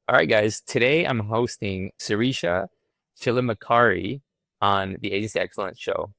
All right, guys. Today I'm hosting Suresha Tillammakari on the Agency Excellence Show.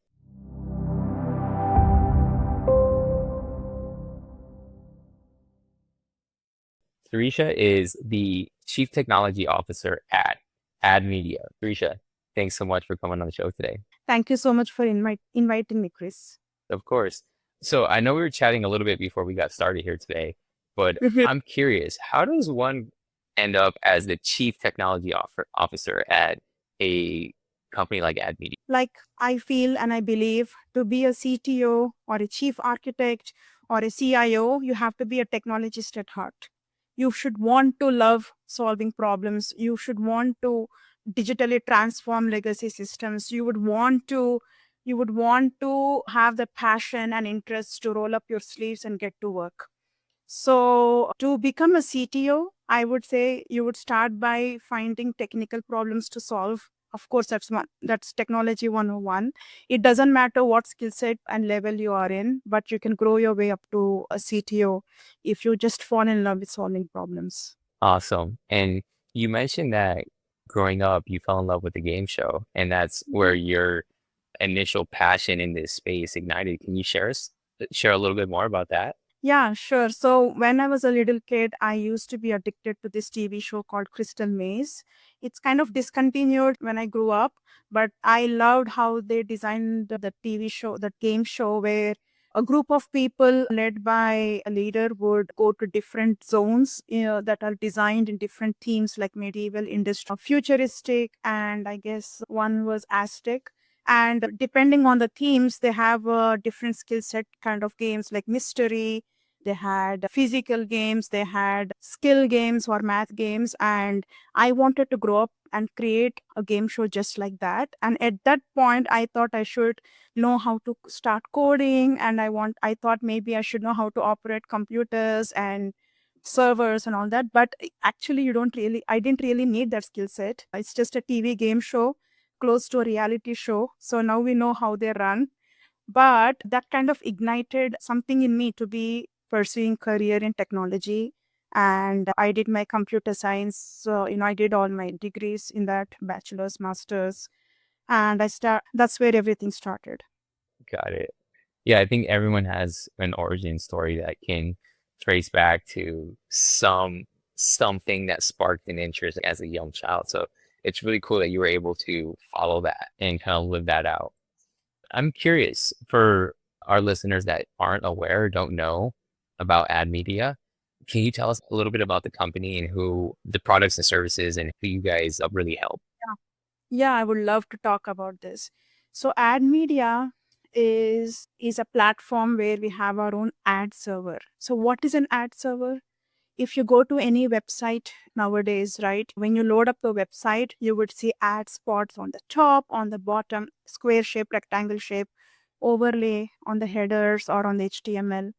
Suresha is the Chief Technology Officer at AdMedia. Suresha, thanks so much for coming on the show today. Thank you so much for inviting me, Chris. Of course. So I know we were chatting a little bit before we got started here today, but Mhm. I'm curious, how does one end up as the Chief Technology Officer at a company like AdMedia? Like, I feel and I believe to be a CTO or a chief architect or a CIO, you have to be a technologist at heart. You should want to love solving problems. You should want to digitally transform legacy systems. You would want to have the passion and interest to roll up your sleeves and get to work. So, to become a CTO, I would say you would start by finding technical problems to solve. Of course, that's technology 101. It doesn't matter what skill set and level you are in, but you can grow your way up to a CTO if you just fall in love with solving problems. Awesome. And you mentioned that growing up, you fell in love with the game show, and that's where Mhm. your initial passion in this space ignited. Can you share a little bit more about that? Yeah, sure. So when I was a little kid, I used to be addicted to this TV show called Crystal Maze. It's kind of discontinued when I grew up, but I loved how they designed the TV show, the game show, where a group of people led by a leader would go to different zones, that are designed in different themes like medieval, industrial, futuristic, and I guess one was Aztec. And depending on the themes, they have a different skill set kind of games like mystery, they had physical games, they had skill games or math games. And I wanted to grow up and create a game show just like that. And at that point, I thought I should know how to start coding. And I thought maybe I should know how to operate computers and servers and all that. But actually, I didn't really need that skill set. It's just a TV game show close to a reality show. So now we know how they run, but that kind of ignited something in me to be pursuing career in technology. And I did my computer science. So, I did all my degrees in that, bachelor's, master's, and that's where everything started. Got it. Yeah, I think everyone has an origin story that can trace back to something that sparked an interest as a young child. So it's really cool that you were able to follow that and kind of live that out. I'm curious for our listeners that aren't aware or don't know about Ad Media. Can you tell us a little bit about the company and who the products and services and who you guys really help? Yeah. Yeah, I would love to talk about this. So AdMedia is a platform where we have our own ad server. So what is an ad server? If you go to any website nowadays, right, when you load up the website, you would see ad spots on the top, on the bottom, square shape, rectangle shape, overlay on the headers or on the HTML.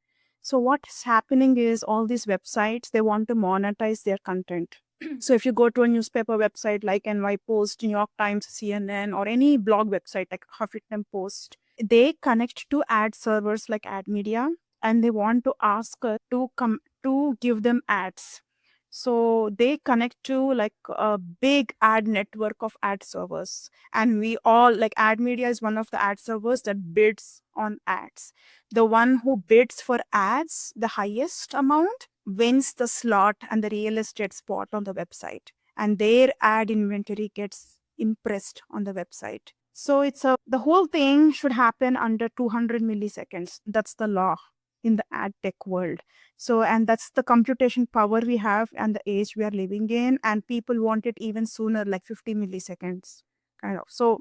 So what's happening is all these websites, they want to monetize their content. So if you go to a newspaper website like NY Post, New York Times, CNN, or any blog website like Huffington Post, they connect to ad servers like AdMedia, and they want to ask to come to give them ads. So they connect to like a big ad network of ad servers. And we all like AdMedia is one of the ad servers that bids on ads. The one who bids for ads the highest amount wins the slot and the real estate spot on the website. And their ad inventory gets impressed on the website. So the whole thing should happen under 200 milliseconds. That's the law in the ad tech world. So, and that's the computation power we have and the age we are living in. And people want it even sooner, like 50 milliseconds, kind of. So,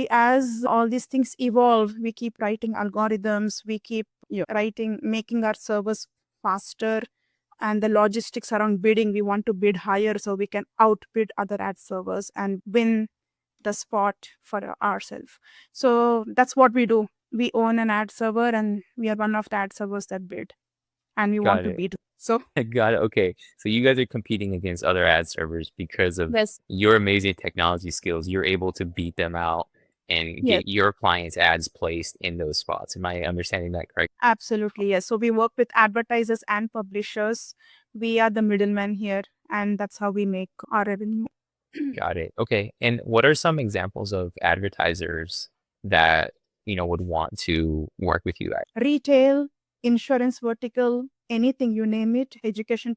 as all these things evolve, we keep writing algorithms, we keep writing, making our servers faster. And the logistics around bidding, we want to bid higher so we can outbid other ad servers and win the spot for ourselves. So that's what we do. We own an ad server and we are one of the ad servers that bid and we want Got to it. beat. So Got it. Okay. So you guys are competing against other ad servers because of yes, your amazing technology skills. You're able to beat them out and yes, get your clients' ads placed in those spots. Am I understanding that correct? absolutely. Yes. So we work with advertisers and publishers We are the middleman here, and that's how we make our revenue. Got it. Okay. And what are some examples of advertisers that, would want to work with you? Retail, insurance vertical, anything you name it, education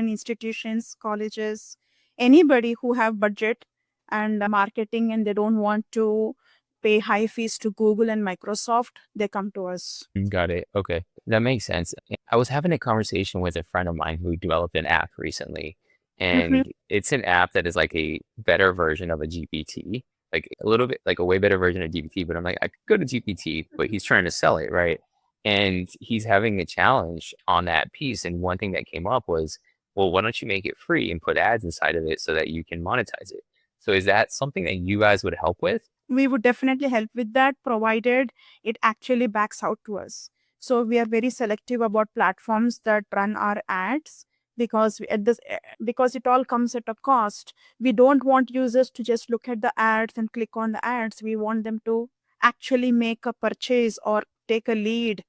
institutions, colleges, anybody who have budget and marketing and they don't want to pay high fees to Google and Microsoft, they come to us. Got it. Okay. That makes sense. I was having a conversation with a friend of mine who developed an app recently, Mhm. and it's an app that is like a better version of a GPT, like a little bit like a way better version of GPT. But I'm like, I could go to GPT, but he's trying to sell it, right? And he's having a challenge on that piece. And one thing that came up was, well, why don't you make it free and put ads inside of it so that you can monetize it? So is that something that you guys would help with? We would definitely help with that, provided it actually backs out to us. So we are very selective about platforms that run our ads because because it all comes at a cost. We don't want users to just look at the ads and click on the ads. We want them to actually make a purchase or take a lead.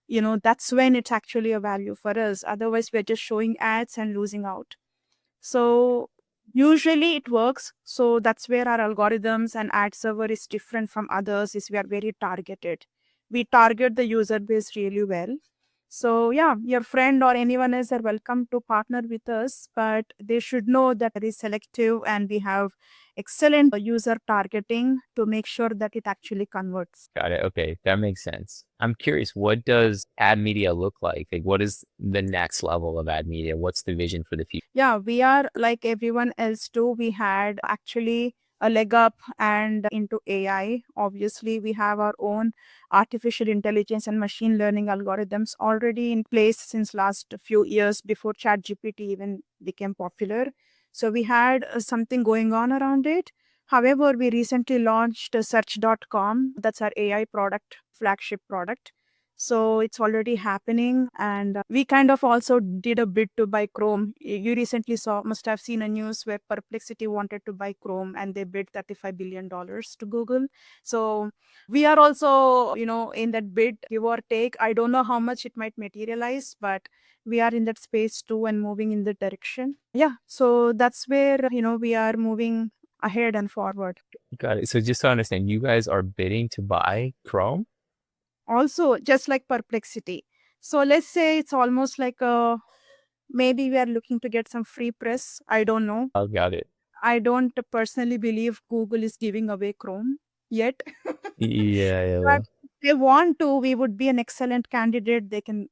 That's when it's actually a value for us. Otherwise, we're just showing ads and losing out. So usually it works. So that's where our algorithms and ad server is different from others, is we are very targeted. We target the user base really well. So yeah, your friend or anyone else are welcome to partner with us, but they should know that it is selective and we have excellent user targeting to make sure that it actually converts. Got it. Okay, that makes sense. I'm curious, what does ad media look like? Like, what is the next level of ad media? What's the vision for the future? Yeah, we are like everyone else too. We had actually a leg up and into AI. Obviously, we have our own artificial intelligence and machine learning algorithms already in place since last few years before ChatGPT even became popular. So we had something going on around it. However, we recently launched search.com. That's our AI product, flagship product. So it's already happening. And we kind of also did a bid to buy Chrome. You recently must have seen a news where Perplexity wanted to buy Chrome and they bid $35 billion to Google. So we are also, in that bid, give or take. I don't know how much it might materialize, but we are in that space too and moving in the direction. Yeah. So that's where, we are moving ahead and forward. Got it. So just to understand, you guys are bidding to buy Chrome? Also, just like Perplexity. So let's say it's almost like a maybe we are looking to get some free press. I don't know. Oh, got it. I don't personally believe Google is giving away Chrome yet. Yeah, But yeah. if they want to, we would be an excellent candidate. They can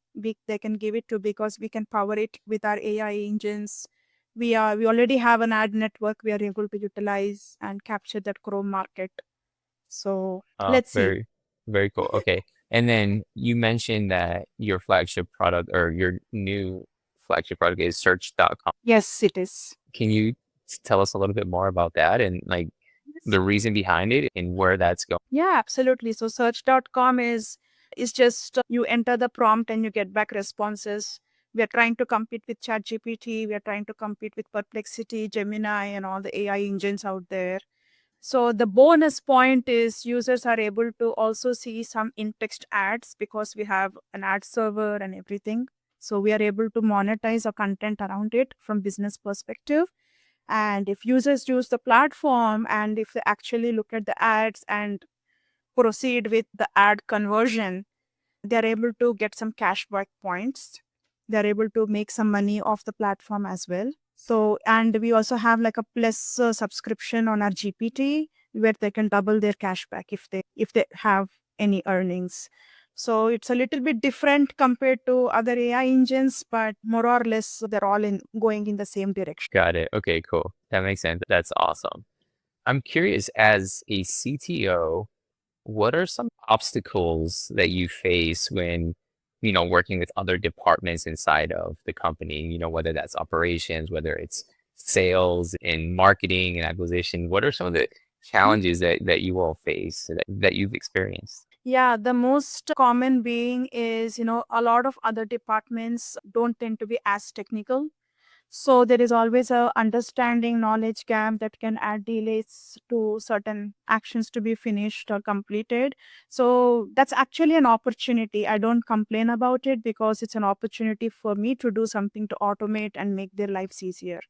give it to because we can power it with our AI engines. We already have an ad network we are able to utilize and capture that Chrome market. So let's see. Very, very cool. Okay. And then you mentioned that your flagship product or your new flagship product is search.com. Yes, it is. Can you tell us a little bit more about that and like the reason behind it and where that's going? Yeah, absolutely. So search.com is just you enter the prompt and you get back responses. We are trying to compete with ChatGPT, we are trying to compete with Perplexity, Gemini and all the AI engines out there. So the bonus point is users are able to also see some in-text ads because we have an ad server and everything. So we are able to monetize our content around it from business perspective. And if users use the platform and if they actually look at the ads and proceed with the ad conversion, they're able to get some cashback points. They're able to make some money off the platform as well. So, and we also have like a plus subscription on our GPT where they can double their cashback if they have any earnings. So it's a little bit different compared to other AI engines, but more or less they're all in going in the same direction. Got it. Okay, cool. That makes sense. That's awesome. I'm curious, as a CTO, what are some obstacles that you face when, working with other departments inside of the company, whether that's operations, whether it's sales and marketing and acquisition? What are some of the challenges that you all face that you've experienced? Yeah, the most common being is, a lot of other departments don't tend to be as technical. So there is always a understanding knowledge gap that can add delays to certain actions to be finished or completed. So that's actually an opportunity. I don't complain about it because it's an opportunity for me to do something to automate and make their lives easier.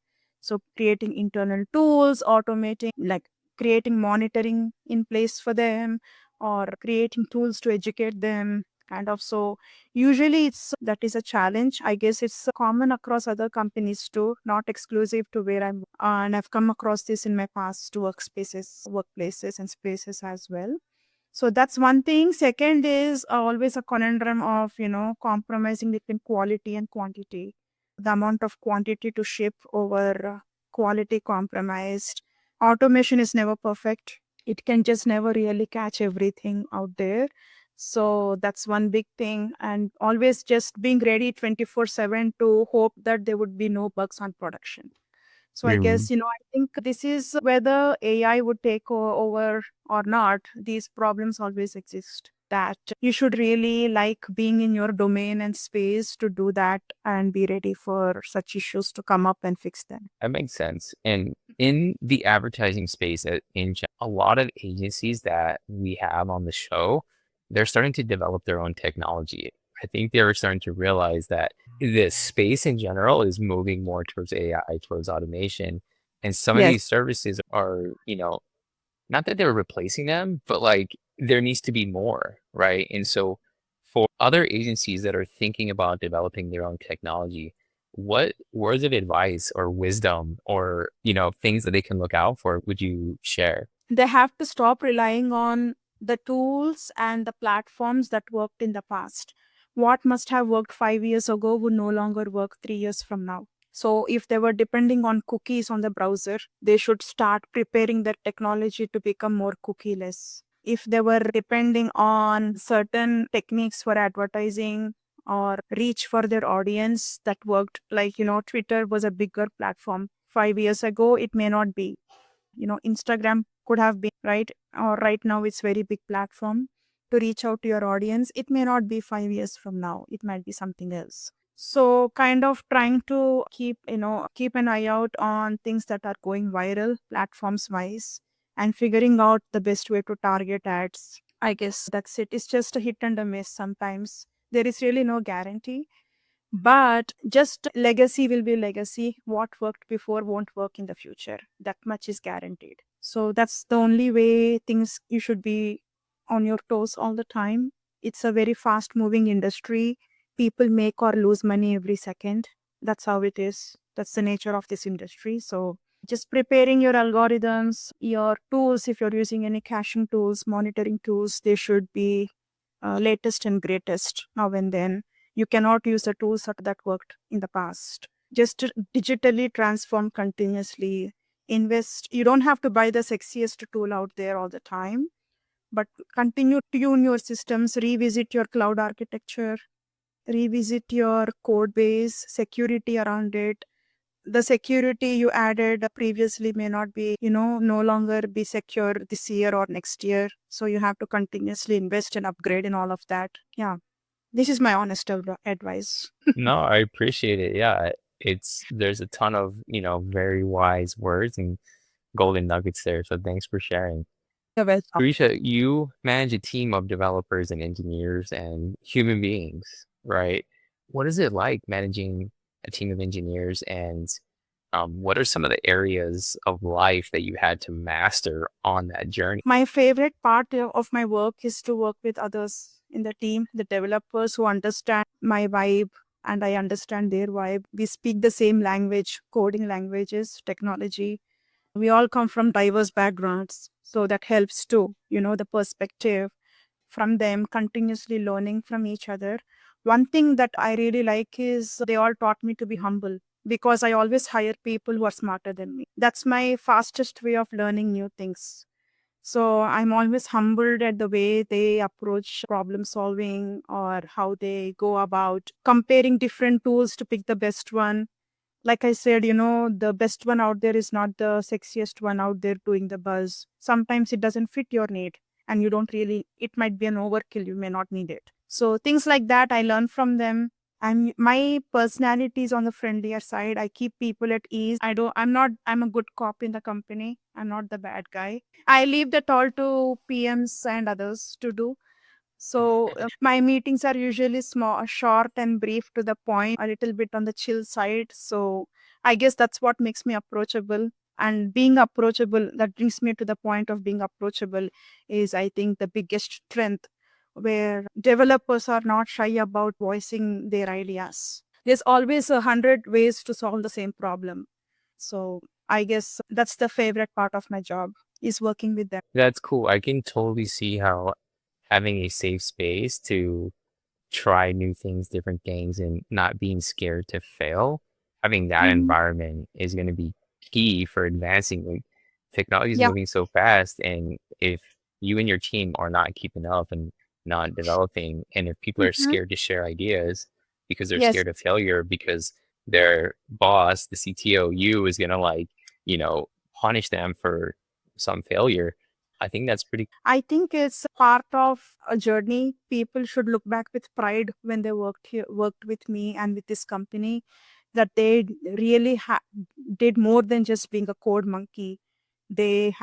So creating internal tools, automating, like creating monitoring in place for them, or creating tools to educate them, kind of. So usually it's that is a challenge. I guess it's common across other companies too, not exclusive to where I'm. And I've come across this in my past workspaces, workplaces, and spaces as well. So that's one thing. Second is always a conundrum of, compromising between quality and quantity. The amount of quantity to ship over quality compromised. Automation is never perfect. It can just never really catch everything out there. So that's one big thing. And always just being ready 24/7 to hope that there would be no bugs on production. So I Mm. guess, I think this is whether AI would take over or not, these problems always exist. That you should really like being in your domain and space to do that and be ready for such issues to come up and fix them. That makes sense. And in the advertising space, a lot of agencies that we have on the show, they're starting to develop their own technology. I think they're starting to realize that this space in general is moving more towards AI, towards automation. And some of Yes. these services are, not that they're replacing them, but like there needs to be more, right? And so for other agencies that are thinking about developing their own technology, what words of advice or wisdom or, things that they can look out for would you share? They have to stop relying on the tools and the platforms that worked in the past. What must have worked 5 years ago would no longer work 3 years from now. So, if they were depending on cookies on the browser, they should start preparing their technology to become more cookieless. If they were depending on certain techniques for advertising or reach for their audience that worked, like, Twitter was a bigger platform 5 years ago, it may not be. Instagram could have been, right, or right now it's very big platform to reach out to your audience. It may not be 5 years from now, it might be something else. So kind of trying to keep an eye out on things that are going viral platforms wise, and figuring out the best way to target ads. I guess that's it. It's just a hit and a miss sometimes. There is really no guarantee, but just legacy will be legacy. What worked before won't work in the future. That much is guaranteed. So that's the only way things you should be on your toes all the time. It's a very fast moving industry. People make or lose money every second. That's how it is. That's the nature of this industry. So just preparing your algorithms, your tools, if you're using any caching tools, monitoring tools, they should be latest and greatest now and then. You cannot use the tools that worked in the past. Just to digitally transform continuously. Invest. You don't have to buy the sexiest tool out there all the time, but continue to tune your systems, revisit your cloud architecture, revisit your code base, security around it. The security you added previously may not be, no longer be secure this year or next year. So you have to continuously invest and upgrade in all of that. Yeah. This is my honest advice. No, I appreciate it. Yeah. There's a ton of, very wise words and golden nuggets there. So thanks for sharing. You're welcome. Surisha, you manage a team of developers and engineers and human beings, right? What is it like managing a team of engineers, and what are some of the areas of life that you had to master on that journey? My favorite part of my work is to work with others in the team, the developers who understand my vibe and I understand their vibe. We speak the same language, coding languages, technology. We all come from diverse backgrounds. So that helps too, the perspective from them, continuously learning from each other. One thing that I really like is they all taught me to be humble because I always hire people who are smarter than me. That's my fastest way of learning new things. So I'm always humbled at the way they approach problem solving or how they go about comparing different tools to pick the best one. Like I said, the best one out there is not the sexiest one out there doing the buzz. Sometimes it doesn't fit your need and you don't really, it might be an overkill. You may not need it. So things like that, I learn from them. My personality is on the friendlier side. I keep people at ease. I'm a good cop in the company. I'm not the bad guy. I leave that all to PMs and others to do. So my meetings are usually small, short and brief to the point, a little bit on the chill side. So I guess that's what makes me approachable. And being approachable, that brings me to the point of being approachable, is I think the biggest strength where developers are not shy about voicing their ideas. There's always 100 ways to solve the same problem. So I guess that's the favorite part of my job, is working with them. That's cool. I can totally see how having a safe space to try new things, different things, and not being scared to fail, having that Mhm. environment is going to be key for advancing. Like, technology is Yeah. moving so fast, and if you and your team are not keeping up and not developing, and if people are Mhm. scared to share ideas because they're Yes. scared of failure because their boss, the CTO, you is going to like, punish them for some failure, I think that's pretty. I think it's part of a journey. People should look back with pride when they worked with me and with this company, that they really did more than just being a code monkey. They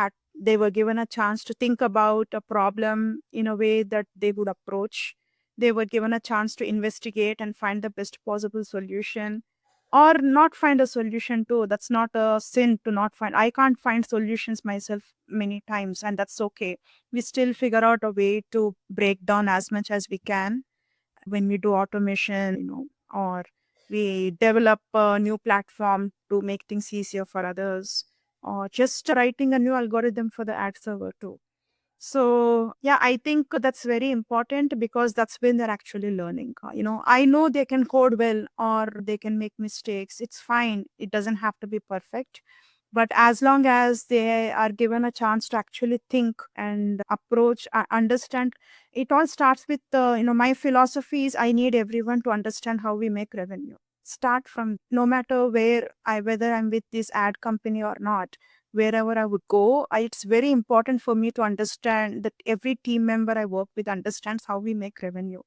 were given a chance to think about a problem in a way that they would approach. They were given a chance to investigate and find the best possible solution, or not find a solution too. That's not a sin to not find. I can't find solutions myself many times, and that's okay. We still figure out a way to break down as much as we can when we do automation, or we develop a new platform to make things easier for others, or just writing a new algorithm for the ad server too. So, yeah, I think that's very important, because that's when they're actually learning. I know they can code well or they can make mistakes. It's fine. It doesn't have to be perfect. But as long as they are given a chance to actually think and approach, understand, it all starts with, my philosophy is I need everyone to understand how we make revenue. Start from, no matter whether I'm with this ad company or not, wherever I would go, it's very important for me to understand that every team member I work with understands how we make revenue.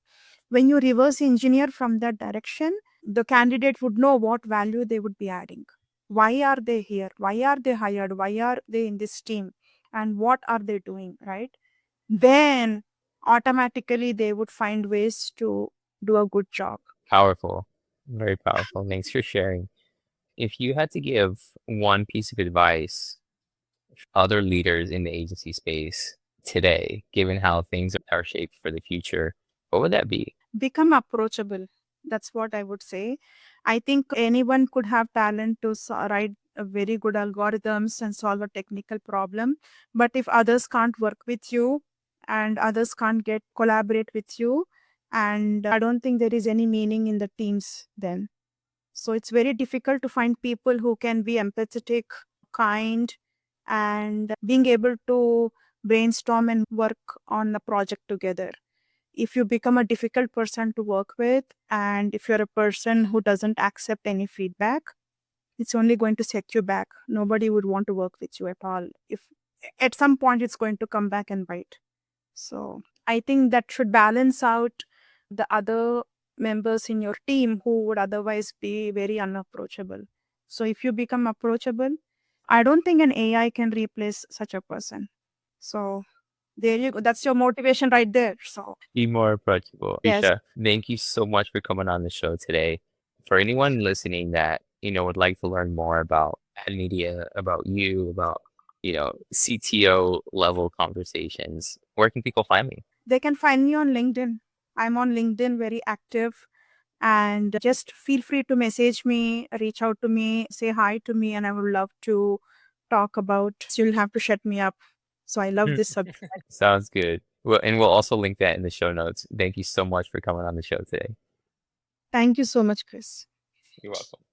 When you reverse engineer from that direction, the candidate would know what value they would be adding. Why are they here? Why are they hired? Why are they in this team? And what are they doing, right? Then automatically they would find ways to do a good job. Powerful. Very powerful. Thanks for sharing. If you had to give one piece of advice other leaders in the agency space today, given how things are shaped for the future, what would that be? Become approachable. That's what I would say. I think anyone could have talent to write a very good algorithms and solve a technical problem, but if others can't work with you and others can't get collaborate with you, and I don't think there is any meaning in the teams then. So it's very difficult to find people who can be empathetic, kind, and being able to brainstorm and work on a project together. If you become a difficult person to work with, and if you're a person who doesn't accept any feedback, it's only going to set you back. Nobody would want to work with you at all. If at some point it's going to come back and bite. So I think that should balance out the other members in your team who would otherwise be very unapproachable. So if you become approachable, I don't think an AI can replace such a person. So there you go. That's your motivation right there. So Be more approachable. yes. Risha, thank you so much for coming on the show today. For anyone listening that, would like to learn more about AdMedia, about you, about, CTO level conversations, where can people find me? They can find me on LinkedIn. I'm on LinkedIn, very active. And just feel free to message me, reach out to me, say hi to me, and I would love to talk about. You'll have to shut me up. So I love this subject. Sounds good. Well, and we'll also link that in the show notes. Thank you so much for coming on the show today. Thank you so much, Chris. You're welcome.